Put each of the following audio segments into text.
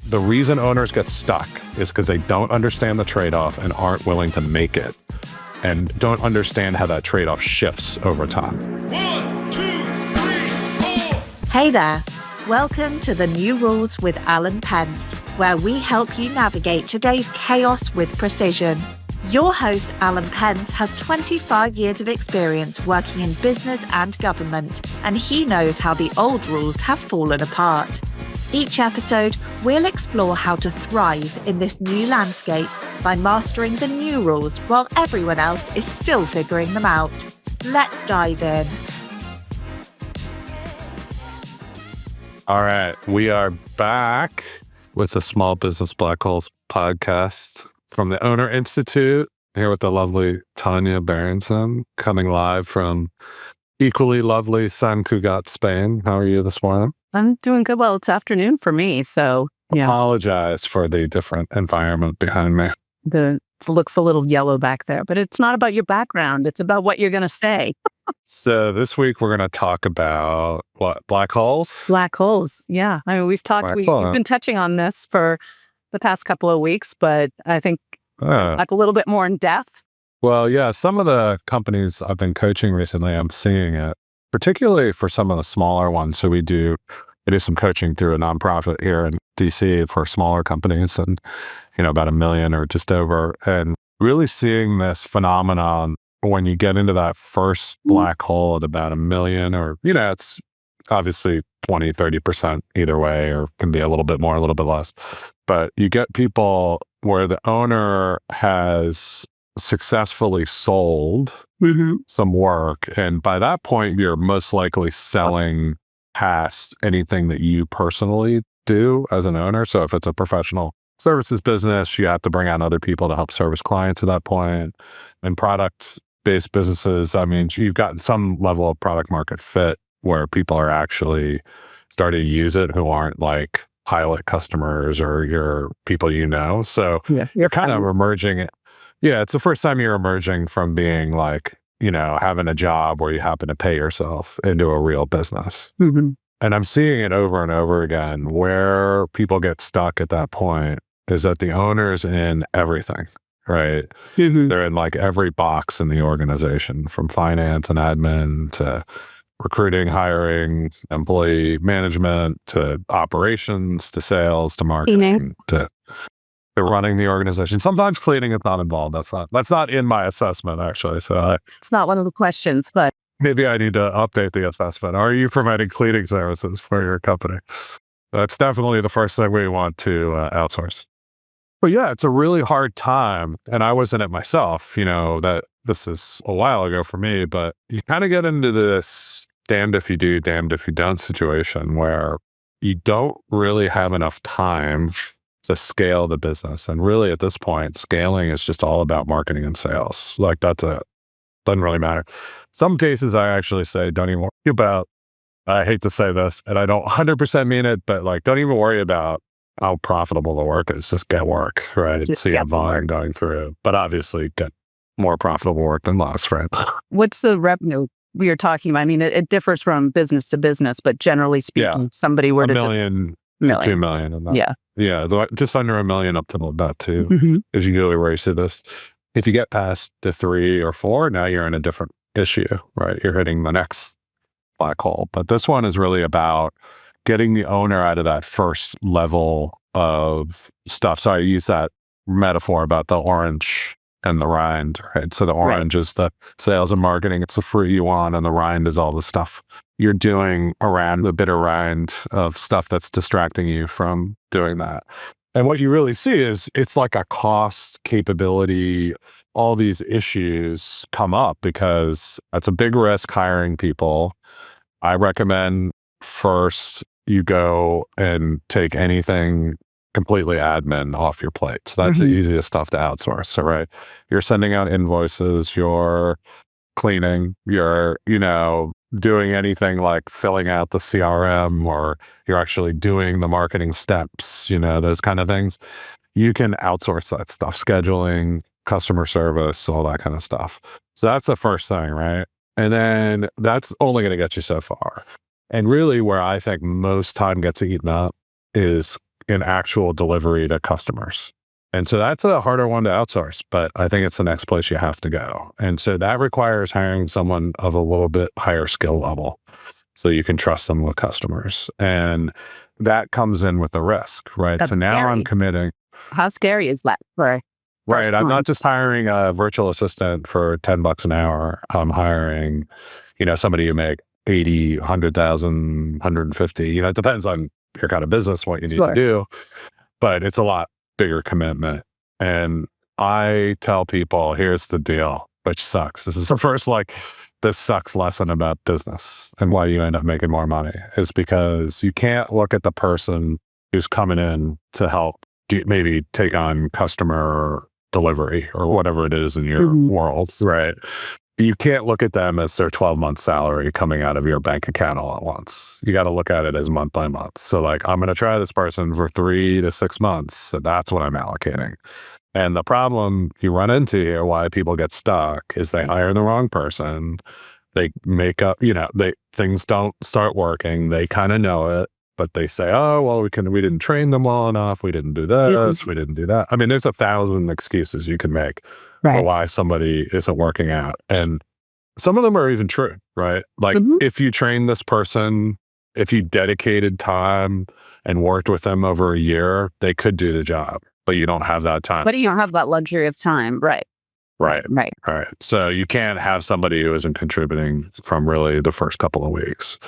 The reason owners get stuck is because they don't understand the trade-off and aren't willing to make it, and don't understand how that trade-off shifts over time. 1, 2, 3, 4. Hey there. Welcome to the New Rules with Alan Pentz, where we help you navigate today's chaos with precision. Your host, Alan Pentz, has 25 years of experience working in business and government, and he knows how the old rules have fallen apart. Each episode, we'll explore how to thrive in this new landscape by mastering the new rules while everyone else is still figuring them out. Let's dive in. All right, we are back with the Small Business Black Holes podcast from the Owner Institute, here with the lovely Tonya Berenson, coming live from equally lovely San Cugat, Spain. How are you this morning? I'm doing good. Well, it's afternoon for me, so yeah. Apologize for the different environment behind me. It looks a little yellow back there, but it's not about your background. It's about what you're going to say. So this week we're going to talk about what? Black holes? Black holes. Yeah. I mean, we've been touching on this for the past couple of weeks, but I think like a little bit more in depth. Well, yeah, some of the companies I've been coaching recently, I'm seeing it, particularly for some of the smaller ones. So I do some coaching through a nonprofit here in DC for smaller companies and, about 1 million or just over. And really seeing this phenomenon when you get into that first black hole at about 1 million, or, it's obviously 20, 30% either way, or can be a little bit more, a little bit less. But you get people where the owner has successfully sold some work. And by that point, you're most likely selling past anything that you personally do as an owner. So if it's a professional services business, you have to bring on other people to help service clients at that point. And product-based businesses, I mean, you've gotten some level of product market fit where people are actually starting to use it who aren't like pilot customers or your people So you're kind of emerging. Yeah, it's the first time you're emerging from being like, having a job where you happen to pay yourself into a real business. Mm-hmm. And I'm seeing it over and over again where people get stuck at that point is that the owner's in everything, right? Mm-hmm. They're in like every box in the organization, from finance and admin to recruiting, hiring, employee management, to operations, to sales, to marketing, to running the organization. Sometimes cleaning is not involved. That's not in my assessment, actually. So it's not one of the questions, but maybe I need to update the assessment. Are you providing cleaning services for your company? That's definitely the first thing we want to outsource. But yeah, it's a really hard time. And I was in it myself, that this is a while ago for me, but you kind of get into this damned if you do, damned if you don't situation where you don't really have enough time to scale the business. And really at this point, scaling is just all about marketing and sales. Like doesn't really matter. Some cases I actually say, don't even worry about, I hate to say this, and I don't 100% mean it, but like, don't even worry about how profitable the work is. Just get work, right? Just see a volume going through, but obviously get more profitable work than less, right? What's the revenue we are talking about? I mean, it differs from business to business, but generally speaking, somebody were to 1 million, 2 million. And yeah. Yeah, just under 1 million up to about 2 is usually where you see this. If you get past the 3 or 4, now you're in a different issue, right? You're hitting the next black hole. But this one is really about getting the owner out of that first level of stuff. So I use that metaphor about the orange and the rind, right? So the orange is the sales and marketing. It's the fruit you want. And the rind is all the stuff you're doing around the bitter rind of stuff that's distracting you from doing that. And what you really see is it's like a cost, capability, all these issues come up because that's a big risk hiring people. I recommend first you go and take anything completely admin off your plate. So that's the easiest stuff to outsource. So, right, you're sending out invoices, you're cleaning, you're, doing anything like filling out the CRM, or you're actually doing the marketing steps, those kind of things. You can outsource that stuff, scheduling, customer service, all that kind of stuff. So that's the first thing, right? And then that's only going to get you so far. And really where I think most time gets eaten up is in actual delivery to customers. And so that's a harder one to outsource, but I think it's the next place you have to go. And so that requires hiring someone of a little bit higher skill level so you can trust them with customers. And that comes in with the risk, right? That's so now scary. I'm committing. How scary is that? Right. I'm not just hiring a virtual assistant for $10 an hour. I'm hiring, somebody who make 80, 100,000, 150. It depends on your kind of business, what you need to do, but it's a lot bigger commitment. And I tell people, here's the deal, which sucks. This is the first this sucks lesson about business and why you end up making more money is because you can't look at the person who's coming in to help maybe take on customer delivery or whatever it is in your world, right? You can't look at them as their 12-month salary coming out of your bank account all at once. You got to look at it as month by month. So I'm going to try this person for 3 to 6 months. So that's what I'm allocating. And the problem you run into here, why people get stuck, is they hire the wrong person. They make up, things don't start working. They kind of know it, but they say, oh, well, we didn't train them well enough. We didn't do this. We didn't do that. I mean, there's 1,000 excuses you can make for why somebody isn't working out. And some of them are even true, right? If you train this person, if you dedicated time and worked with them over a year, they could do the job, but you don't have that time. But you don't have that luxury of time, right? Right. So you can't have somebody who isn't contributing from really the first couple of weeks.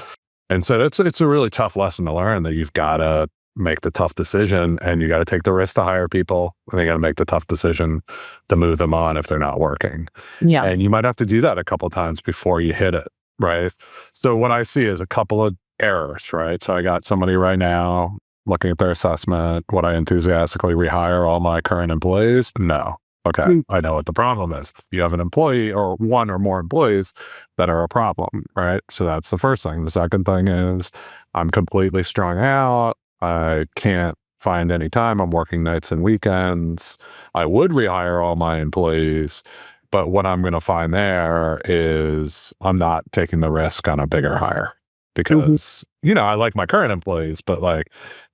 And so it's a really tough lesson to learn that you've got to make the tough decision and you got to take the risk to hire people and you got to make the tough decision to move them on if they're not working. Yeah. And you might have to do that a couple of times before you hit it, right? So what I see is a couple of errors, right? So I got somebody right now looking at their assessment. Would I enthusiastically rehire all my current employees? No. Okay, I know what the problem is. You have an employee or one or more employees that are a problem, right? So that's the first thing. The second thing is I'm completely strung out. I can't find any time. I'm working nights and weekends. I would rehire all my employees, but what I'm going to find there is I'm not taking the risk on a bigger hire because, I like my current employees, but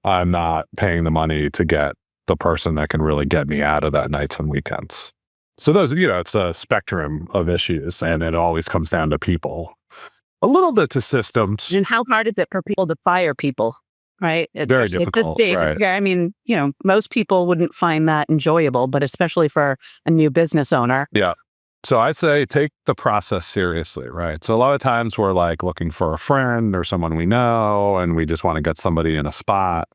I'm not paying the money to get the person that can really get me out of that nights and weekends. So those, it's a spectrum of issues and it always comes down to people. A little bit to systems. And how hard is it for people to fire people, right? Very difficult, at this stage, right. I mean, most people wouldn't find that enjoyable, but especially for a new business owner. Yeah. So I'd say take the process seriously, right? So a lot of times we're looking for a friend or someone we know and we just want to get somebody in a spot.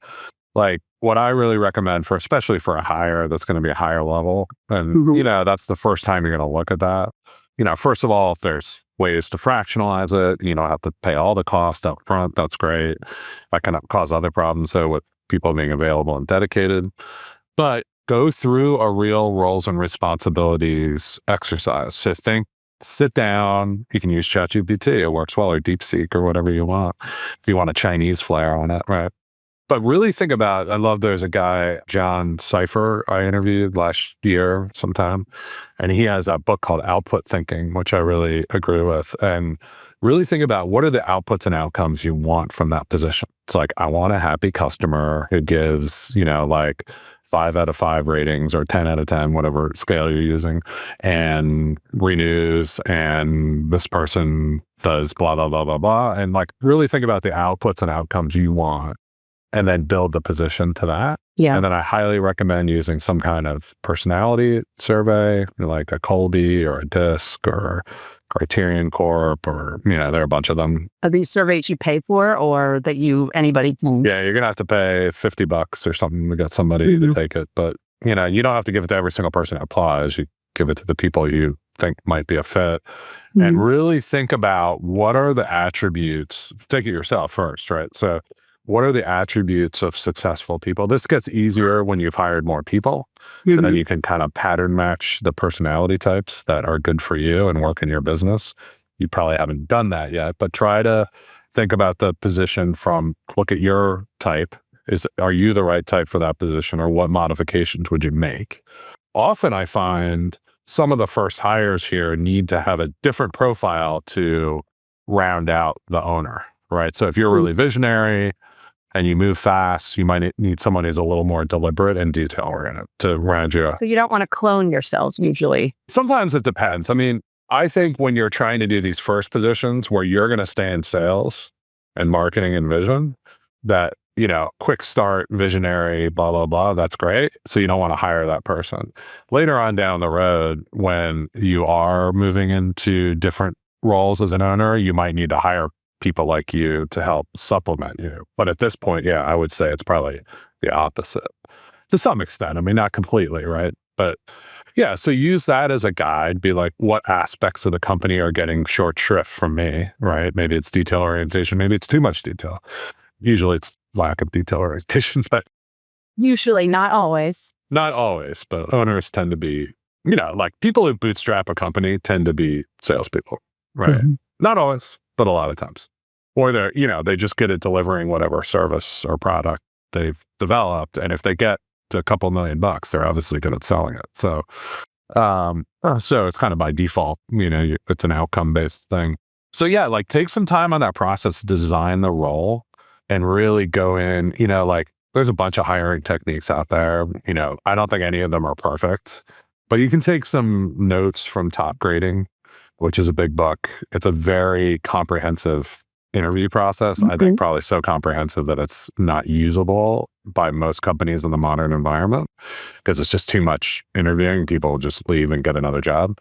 What I really recommend especially for a hire that's going to be a higher level, and that's the first time you're going to look at that. First of all, if there's ways to fractionalize it, you don't have to pay all the cost up front. That's great. That can cause other problems. So with people being available and dedicated, but go through a real roles and responsibilities exercise. So sit down. You can use ChatGPT. It works well, or DeepSeek, or whatever you want. If you want a Chinese flair on it, right? But really think about, I love there's a guy, John Cipher, I interviewed last year sometime, and he has a book called Output Thinking, which I really agree with. And really think about what are the outputs and outcomes you want from that position. It's I want a happy customer who gives, 5 out of 5 ratings or 10 out of 10, whatever scale you're using, and renews, and this person does blah, blah, blah, blah, blah. And really think about the outputs and outcomes you want. And then build the position to that. Yeah. And then I highly recommend using some kind of personality survey, like a Colby or a DISC or Criterion Corp, or, there are a bunch of them. Are these surveys you pay for or that anybody can? Yeah, you're going to have to pay $50 or something to get somebody to take it. But, you don't have to give it to every single person that applies. You give it to the people you think might be a fit. And really think about what are the attributes. Take it yourself first, right? So what are the attributes of successful people? This gets easier when you've hired more people. So then you can kind of pattern match the personality types that are good for you and work in your business. You probably haven't done that yet, but try to think about the position look at your type. Are you the right type for that position, or what modifications would you make? Often I find some of the first hires here need to have a different profile to round out the owner, right? So if you're really visionary, and you move fast, you might need someone who's a little more deliberate and detail oriented to round you up. So you don't want to clone yourselves usually. Sometimes it depends. I mean, I think when you're trying to do these first positions where you're going to stay in sales and marketing and vision, that, quick start, visionary, blah, blah, blah, that's great. So you don't want to hire that person. Later on down the road, when you are moving into different roles as an owner, you might need to hire people like you to help supplement you. But at this point, yeah, I would say it's probably the opposite to some extent. I mean, not completely, right? But yeah, so use that as a guide. Be like, what aspects of the company are getting short shrift from me, right? Maybe it's detail orientation. Maybe it's too much detail. Usually it's lack of detail orientation, but usually, not always. Not always, but owners tend to be, like people who bootstrap a company tend to be salespeople, right? Mm-hmm. Not always, but a lot of times. Or they're, they just good at delivering whatever service or product they've developed. And if they get to a couple $1,000,000, they're obviously good at selling it. So, so it's kind of by default, it's an outcome-based thing. So yeah, like take some time on that process to design the role and really go in, there's a bunch of hiring techniques out there. I don't think any of them are perfect, but you can take some notes from Top Grading, which is a big book. It's a very comprehensive interview process. I think probably so comprehensive that it's not usable by most companies in the modern environment because it's just too much interviewing. People just leave and get another job.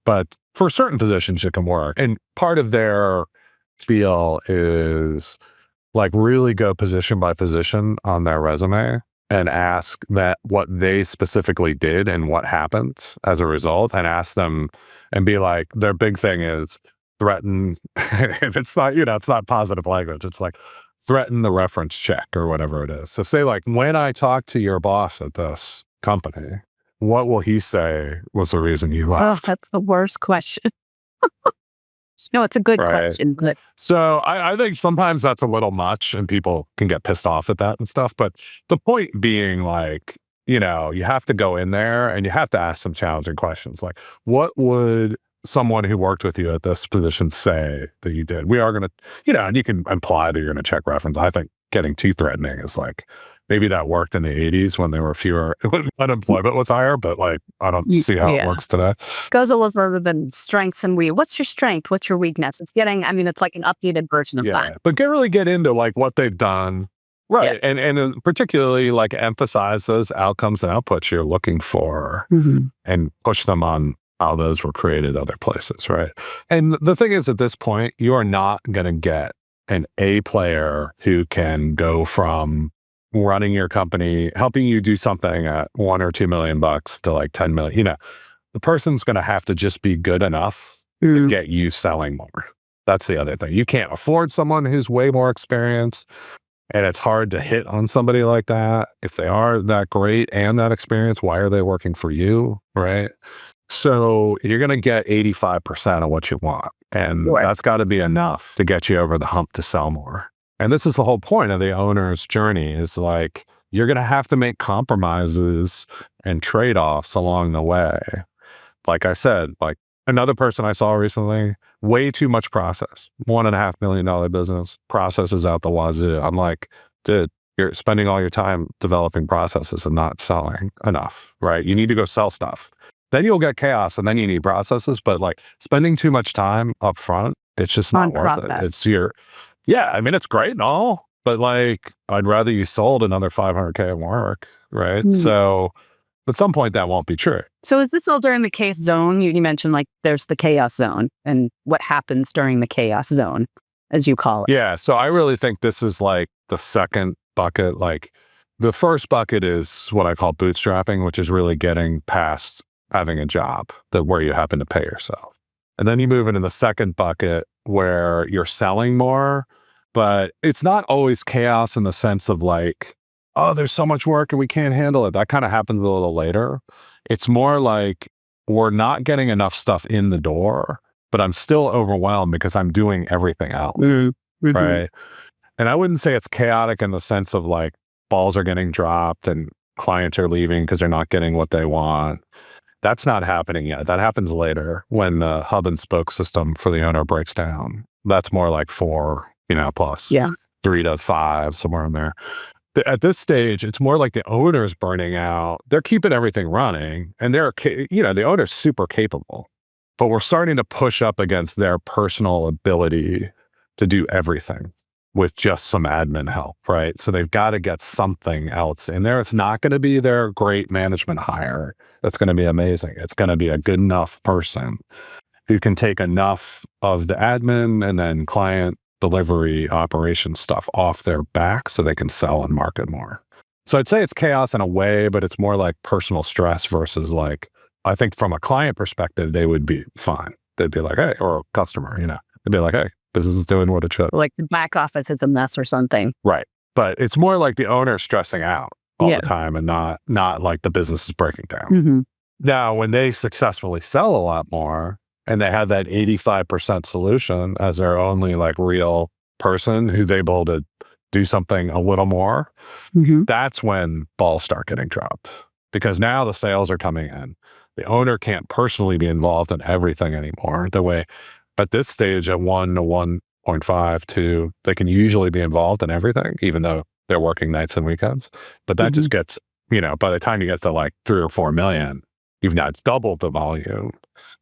But for certain positions, it can work. And part of their spiel is like really go position by position on their resume and ask that what they specifically did and what happened as a result, and ask them and be like, their big thing is threaten. If it's not, it's not positive language. It's like threaten the reference check or whatever it is. So say like, when I talk to your boss at this company, what will he say was the reason you left? Oh, that's the worst question. No, it's a good question. But so I think sometimes that's a little much and people can get pissed off at that and stuff. But the point being like, you have to go in there and you have to ask some challenging questions. Like, what would someone who worked with you at this position say that you did? We are going to, and you can imply that you're going to check reference. I think getting too threatening is like, maybe that worked in the 80s when there were fewer, when unemployment was higher, but like, I don't see how it works today. Goes a little further than strengths and what's your strength? What's your weakness? It's it's like an updated version of that. But really get into like what they've done. Right. Yeah. And particularly like emphasize those outcomes and outputs you're looking for and push them on how those were created other places. Right. And the thing is, at this point, you are not going to get an A player who can go from running your company, helping you do something at $1 or $2 million to like 10 million. The person's going to have to just be good enough to get you selling more. That's the other thing. You can't afford someone who's way more experienced, and it's hard to hit on somebody like that. If they are that great and that experienced, why are they working for you, right? So you're going to get 85% of what you want, and that's got to be enough to get you over the hump to sell more. And this is the whole point of the owner's journey, is like, you're going to have to make compromises and trade-offs along the way. Like I said, like another person I saw recently, way too much process, $1.5 million business, processes out the wazoo. I'm like, dude, you're spending all your time developing processes and not selling enough, right? You need to go sell stuff. Then you'll get chaos and then you need processes. But like spending too much time up front, it's just not worth it. It's it's great and all, but like, I'd rather you sold another $500K at work, right? So at some point that won't be true. So is this all during the chaos zone? You mentioned like there's the chaos zone and what happens during the chaos zone, as you call it. Yeah. So I really think this is like the second bucket. Like the first bucket is what I call bootstrapping, which is really getting past having a job where you happen to pay yourself. And then you move into the second bucket where you're selling more, but it's not always chaos in the sense of like, oh, there's so much work and we can't handle it. That kind of happens a little later. It's more like we're not getting enough stuff in the door, but I'm still overwhelmed because I'm doing everything else, right? And I wouldn't say it's chaotic in the sense of like balls are getting dropped and clients are leaving because they're not getting what they want. That's not happening yet. That happens later when the hub and spoke system for the owner breaks down. That's more like 4, plus. Yeah. 3 to 5, somewhere in there. At this stage, it's more like the owner's burning out. They're keeping everything running, and the owner's super capable, but we're starting to push up against their personal ability to do everything with just some admin help, right? So they've got to get something else in there. It's not going to be their great management hire that's going to be amazing. It's going to be a good enough person who can take enough of the admin and then client delivery operation stuff off their back so they can sell and market more. So I'd say it's chaos in a way, but it's more like personal stress versus like, I think from a client perspective, they would be fine. They'd be like, hey, or a customer, they'd be like, hey, business is doing what it should. Like the back office is a mess or something. Right. But it's more like the owner stressing out all the time and not like the business is breaking down. Mm-hmm. Now, when they successfully sell a lot more and they have that 85% solution as their only like real person who's able to do something a little more, that's when balls start getting dropped. Because now the sales are coming in. The owner can't personally be involved in everything anymore. The way at this stage at 1 to 1.5, 2, they can usually be involved in everything, even though they're working nights and weekends. But that just gets, by the time you get to like 3 or 4 million, you've now doubled the volume,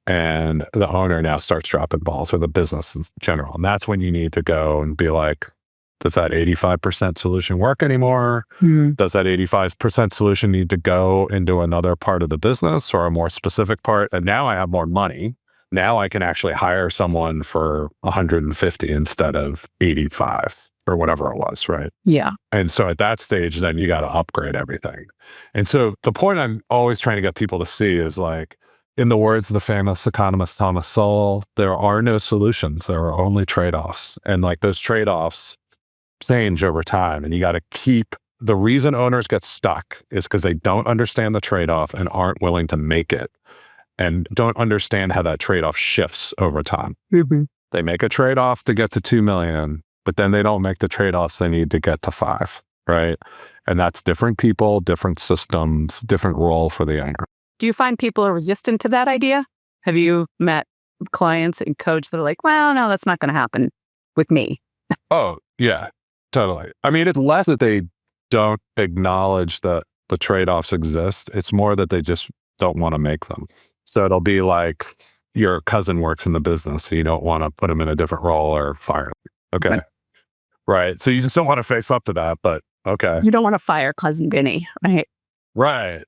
and the owner now starts dropping balls, or the business in general. And that's when you need to go and be like, does that 85% solution work anymore? Does that 85% solution need to go into another part of the business or a more specific part? And now I have more money. Now I can actually hire someone for 150 instead of 85 or whatever it was, right? Yeah. And so at that stage, then you got to upgrade everything. And so the point I'm always trying to get people to see is like, in the words of the famous economist Thomas Sowell, there are no solutions. There are only trade-offs. And like those trade-offs change over time. And you got to keep, the reason owners get stuck is because they don't understand the trade-off and aren't willing to make it, and don't understand how that trade-off shifts over time. They make a trade-off to get to 2 million, but then they don't make the trade-offs they need to get to 5, right? And that's different people, different systems, different role for the owner. Do you find people are resistant to that idea? Have you met clients and coaches that are like, well, no, that's not going to happen with me? Oh, yeah, totally. I mean, it's less that they don't acknowledge that the trade-offs exist. It's more that they just don't want to make them. So it'll be like your cousin works in the business, so you don't want to put him in a different role or fire him. Okay. Right. So you just don't want to face up to that, but okay. You don't want to fire cousin Vinny, right? Right.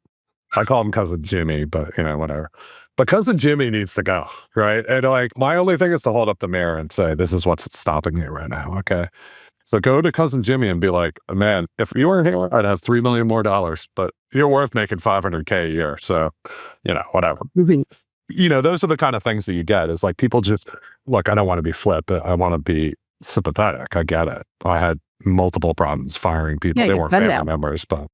I call him cousin Jimmy, but whatever. But cousin Jimmy needs to go, right? And like, my only thing is to hold up the mirror and say, this is what's stopping you right now. Okay. So go to cousin Jimmy and be like, man, if you weren't here, I'd have $3 million more, but you're worth making $500K a year. So, whatever. Those are the kind of things that you get, is like people just, look, I don't want to be flip, but I want to be sympathetic. I get it. I had multiple problems firing people. They weren't family members, but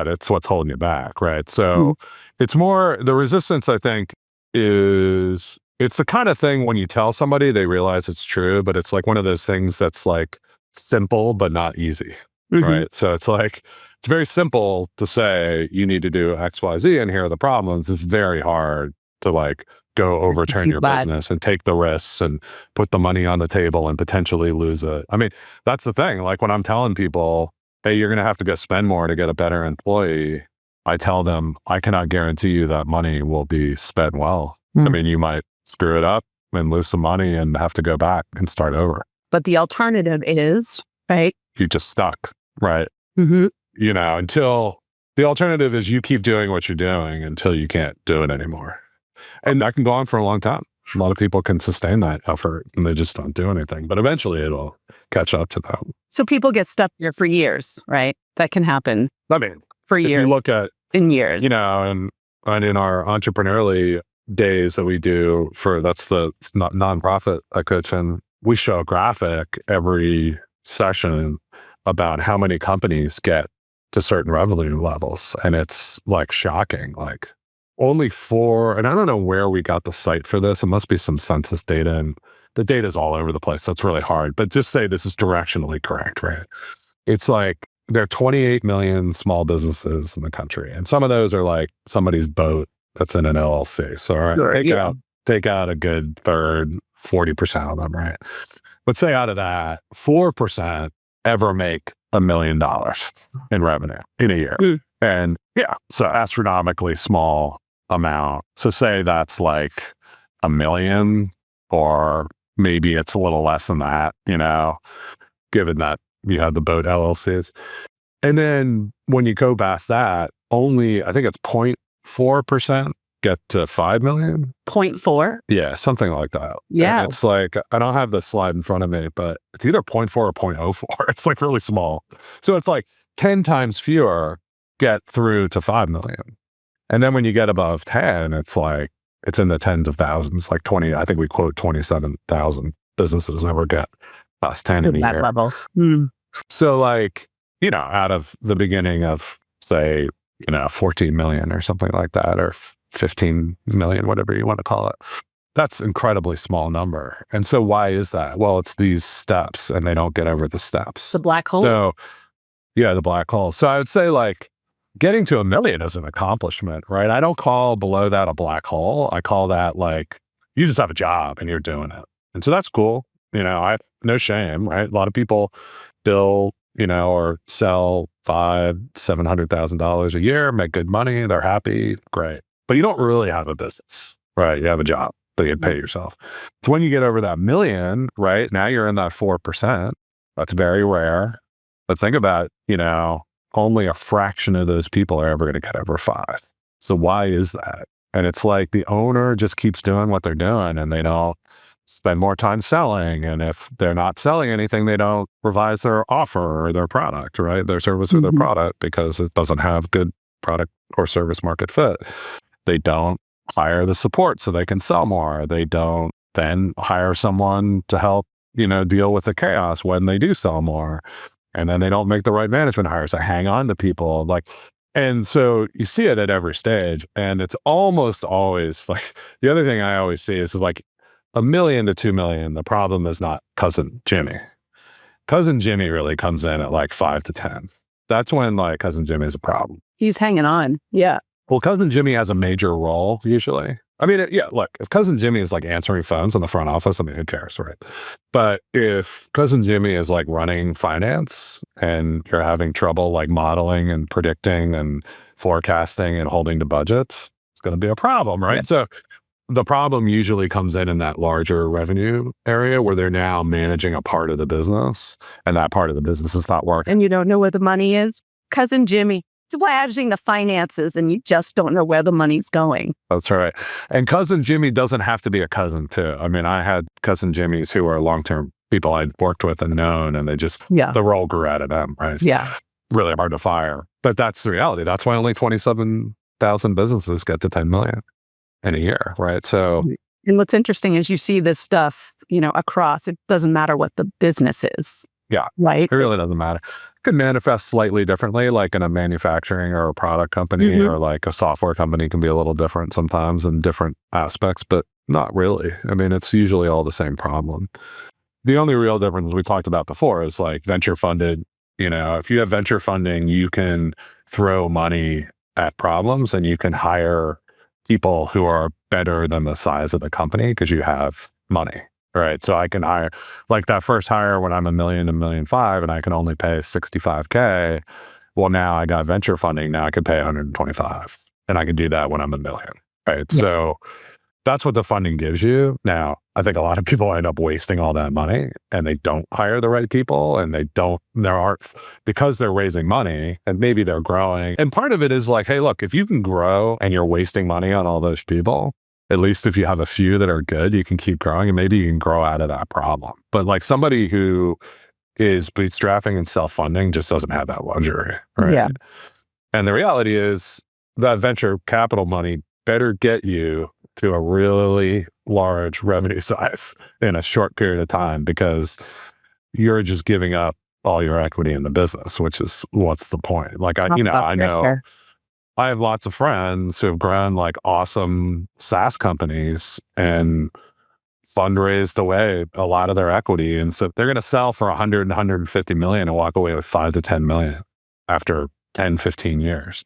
it's what's holding you back, right? So it's more, the resistance, I think, is, it's the kind of thing when you tell somebody, they realize it's true, but it's like one of those things that's like simple, but not easy, right? So it's like, it's very simple to say, you need to do X, Y, Z, and here are the problems. It's very hard to like go overturn your business and take the risks and put the money on the table and potentially lose it. I mean, that's the thing. Like when I'm telling people, hey, you're going to have to go spend more to get a better employee, I tell them, I cannot guarantee you that money will be spent well. I mean, you might screw it up and lose some money and have to go back and start over. But the alternative is, right? You just stuck, right? Until the alternative is you keep doing what you're doing until you can't do it anymore. And that can go on for a long time. A lot of people can sustain that effort and they just don't do anything, but eventually it'll catch up to them. So people get stuck here for years, right? That can happen. I mean, for years. If you look at, in years, and in our entrepreneurially days that we do that's the nonprofit I coach in, we show a graphic every session about how many companies get to certain revenue levels. And it's like shocking, like only 4, and I don't know where we got the site for this. It must be some census data, and the data is all over the place. So it's really hard, but just say this is directionally correct, right? It's like there are 28 million small businesses in the country. And some of those are like somebody's boat that's in an LLC. So all right, take out a good third, 40% of them, right? Let's say out of that, 4% ever make $1 million in revenue in a year. And so astronomically small amount. So say that's like $1 million, or maybe it's a little less than that, given that you have the boat LLCs. And then when you go past that, only, I think it's 0.4% get to 5 million. 0.4? Yeah, something like that. Yeah. And it's like, I don't have the slide in front of me, but it's either 0.4 or 0.04. It's like really small. So it's like 10 times fewer get through to 5 million. And then when you get above 10, it's like, it's in the tens of thousands, like 20, I think we quote 27,000 businesses never get past 10 in a year. Level. So like, out of the beginning of say, 14 million or something like that, or 15 million, whatever you want to call it. That's incredibly small number. And so why is that? Well, it's these steps, and they don't get over the steps. The black hole? So the black hole. So I would say like getting to 1 million is an accomplishment, right? I don't call below that a black hole. I call that like, you just have a job and you're doing it. And so that's cool. No shame, right? A lot of people bill, or sell $500,000-$700,000 a year, make good money, they're happy, great. But you don't really have a business, right? You have a job that you pay yourself. So when you get over that million, right, now you're in that 4%. That's very rare. But think about, only a fraction of those people are ever going to get over 5. So why is that? And it's like the owner just keeps doing what they're doing, and they don't spend more time selling. And if they're not selling anything, they don't revise their offer or their product, right? Their service or their product, because it doesn't have good product or service market fit. They don't hire the support so they can sell more. They don't then hire someone to help, deal with the chaos when they do sell more. And then they don't make the right management hires. They hang on to people. And so you see it at every stage. And it's almost always like, the other thing I always see is like, $1 million to 2 million, the problem is not cousin Jimmy. Cousin Jimmy really comes in at like 5 to 10. That's when like cousin Jimmy is a problem. He's hanging on. Yeah. Well, cousin Jimmy has a major role usually. I mean, look, if cousin Jimmy is like answering phones in the front office, I mean, who cares, right? But if cousin Jimmy is like running finance and you're having trouble like modeling and predicting and forecasting and holding to budgets, it's going to be a problem, right? Yeah. So the problem usually comes in that larger revenue area where they're now managing a part of the business, and that part of the business is not working. And you don't know where the money is? Cousin Jimmy, it's managing the finances, and you just don't know where the money's going. That's right. And cousin Jimmy doesn't have to be a cousin too. I mean, I had cousin Jimmys who are long-term people I'd worked with and known, and they just, the role grew out of them, right? Yeah. Really hard to fire. But that's the reality. That's why only 27,000 businesses get to 10 million. In a year, right? So, and what's interesting is you see this stuff, across. It doesn't matter what the business is. Yeah, right. It really doesn't matter. It could manifest slightly differently, like in a manufacturing or a product company, or like a software company can be a little different sometimes in different aspects, but not really. I mean, it's usually all the same problem. The only real difference we talked about before is like venture funded. If you have venture funding, you can throw money at problems, and you can hire people who are better than the size of the company because you have money, right? So I can hire, like that first hire when I'm $1 million to $1.5 million, and I can only pay $65K. Well, now I got venture funding. Now I can pay $125, and I can do that when I'm $1 million, right? Yeah. So that's what the funding gives you. Now, I think a lot of people end up wasting all that money, and they don't hire the right people, and because they're raising money and maybe they're growing. And part of it is like, hey, look, if you can grow and you're wasting money on all those people, at least if you have a few that are good, you can keep growing, and maybe you can grow out of that problem. But like somebody who is bootstrapping and self-funding just doesn't have that luxury, right? Yeah. And the reality is that venture capital money better get you to a really large revenue size in a short period of time, because you're just giving up all your equity in the business, which is what's the point? Like I know I have lots of friends who have grown like awesome SaaS companies and fundraised away a lot of their equity. And so they're going to sell for 100 and 150 million and walk away with 5 to 10 million after 10, 15 years.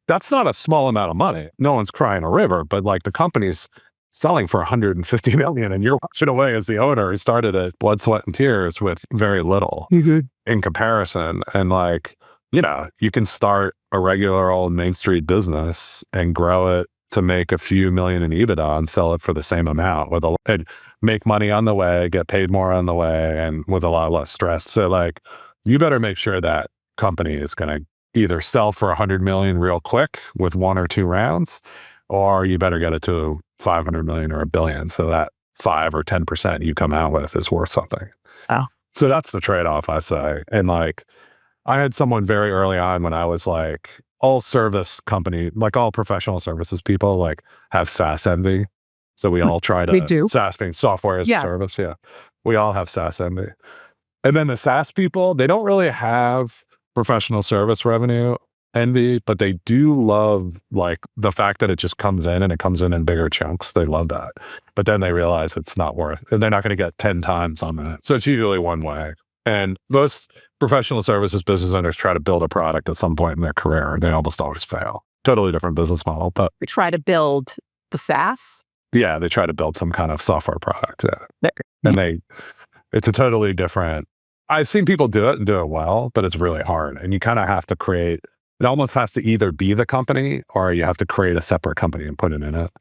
That's not a small amount of money. No one's crying a river, but like the company's selling for 150 million and you're watching away as the owner who started it blood, sweat, and tears with very little in comparison. And like, you know, you can start a regular old Main Street business and grow it to make a few million in EBITDA and sell it for the same amount and make money on the way, get paid more on the way, and with a lot less stress. So like, you better make sure that company is going to either sell for 100 million real quick with 1 or 2 rounds, or you better get it to 500 million or $1 billion. So that 5 or 10% you come out with is worth something. Oh. So that's the trade-off, I say. And like, I had someone very early on when I was like, all service company, like all professional services people, like have SaaS envy. So we all try to, we do. SaaS being software as a service. Yeah. We all have SaaS envy. And then the SaaS people, they don't really have professional service revenue envy, but they do love like the fact that it just comes in and it comes in bigger chunks. They love that. But then they realize it's not worth, and they're not going to get 10 times on that. So it's usually one way. And most professional services business owners try to build a product at some point in their career. They almost always fail. Totally different business model, but we try to build the SaaS. Yeah, they try to build some kind of software product. Yeah. And it's a totally different. I've seen people do it and do it well, but it's really hard. And you kind of have to create, it almost has to either be the company or you have to create a separate company and put it in it.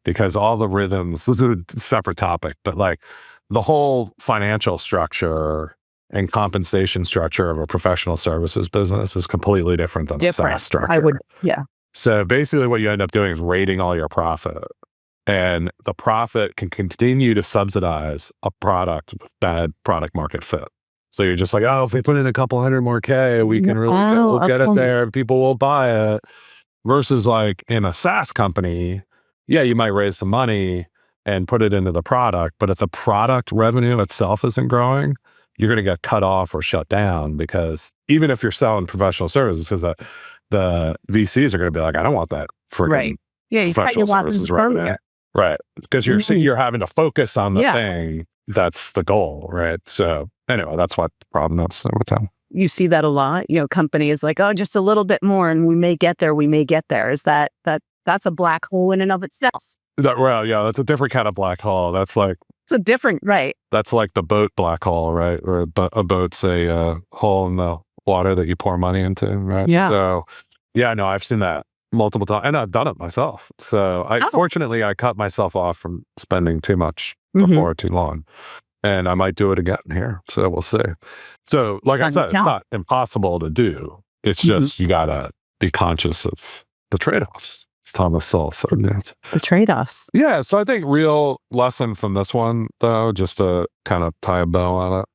Because all the rhythms, this is a separate topic, but like the whole financial structure and compensation structure of a professional services business is completely different than the SaaS structure. So basically what you end up doing is rating all your profit. And the profit can continue to subsidize a product with bad product market fit. So you're just like, oh, if we put in a couple hundred more K, we can really we'll get it there and people will buy it. Versus like in a SaaS company, yeah, you might raise some money and put it into the product. But if the product revenue itself isn't growing, you're going to get cut off or shut down, because even if you're selling professional services, because the VCs are going to be like, I don't want that freaking you cut your losses earlier. Right. Because you're having to focus on the thing. That's the goal, right? So anyway, that's what the problem is with them. You see that a lot. You know, companies like, oh, just a little bit more and we may get there. Is that's a black hole in and of itself. That's a different kind of black hole. That's like, it's a different, right. That's like the boat black hole, right? Or a boat's a hole in the water that you pour money into, right? Yeah. So I've seen that multiple times and I've done it myself. So fortunately I cut myself off from spending too much before too long. And I might do it again here. So we'll see. So like I said, it's not impossible to do. It's just, you gotta be conscious of the trade-offs. As Thomas Sowell said. The trade-offs. Yeah. So I think real lesson from this one, though, just to kind of tie a bow on it,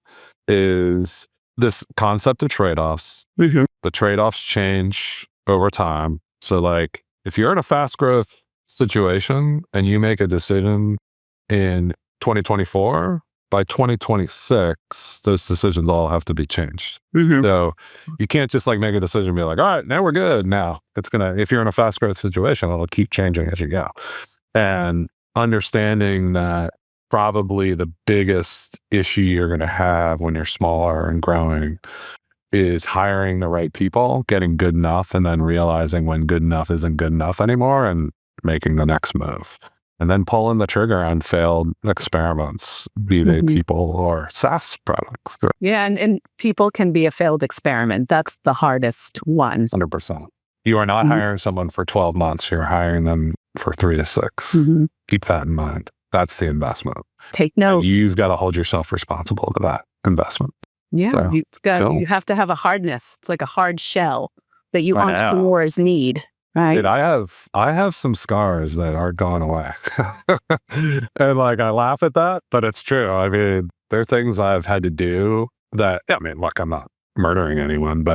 is this concept of trade-offs. The trade-offs change over time. So like if you're in a fast growth situation and you make a decision in 2024, by 2026, those decisions all have to be changed. So you can't just like make a decision and be like, all right, now we're good. Now it's if you're in a fast growth situation, it'll keep changing as you go. And understanding that probably the biggest issue you're going to have when you're smaller and growing is hiring the right people, getting good enough, and then realizing when good enough isn't good enough anymore and making the next move. And then pulling the trigger on failed experiments, be they people or SaaS products. Yeah, and people can be a failed experiment. That's the hardest one. 100%. You are not hiring someone for 12 months. You're hiring them for 3 to 6. Keep that in mind. That's the investment. Take note. And you've got to hold yourself responsible to that investment. Yeah, so, you have to have a hardness. It's like a hard shell that you entrepreneurs need. Right. Dude, I have some scars that aren't going away. And like, I laugh at that, but it's true. I mean, there are things I've had to do that, look, I'm not murdering anyone,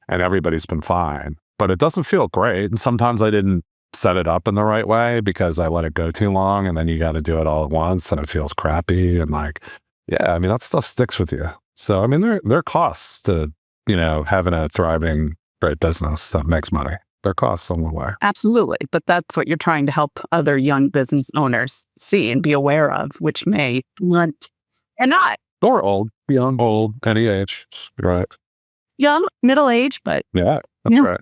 and everybody's been fine, but it doesn't feel great. And sometimes I didn't set it up in the right way because I let it go too long, and then you got to do it all at once and it feels crappy. And like, that stuff sticks with you. So, I mean, there are costs to, having a thriving, great business that makes money. Their costs some way. Absolutely. But that's what you're trying to help other young business owners see and be aware of, which may blunt and not. Or old, young, old, any age. Right. Young, middle age, but. Yeah, that's right.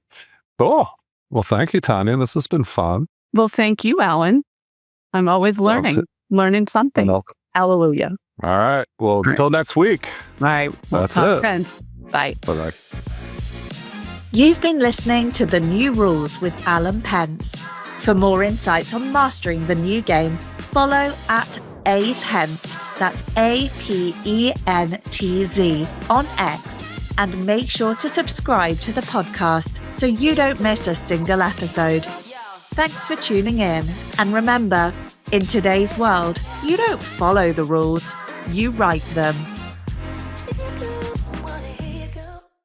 Cool. Well, thank you, Tonya. This has been fun. Well, thank you, Alan. I'm always learning something. Hallelujah. All right. Well, until next week. All right. That's it. Then. Bye. Bye-bye. You've been listening to The New Rules with Alan Pentz. For more insights on mastering the new game, follow @apentz, that's APENTZ, on X, and make sure to subscribe to the podcast so you don't miss a single episode. Thanks for tuning in, and remember, in today's world, you don't follow the rules, you write them.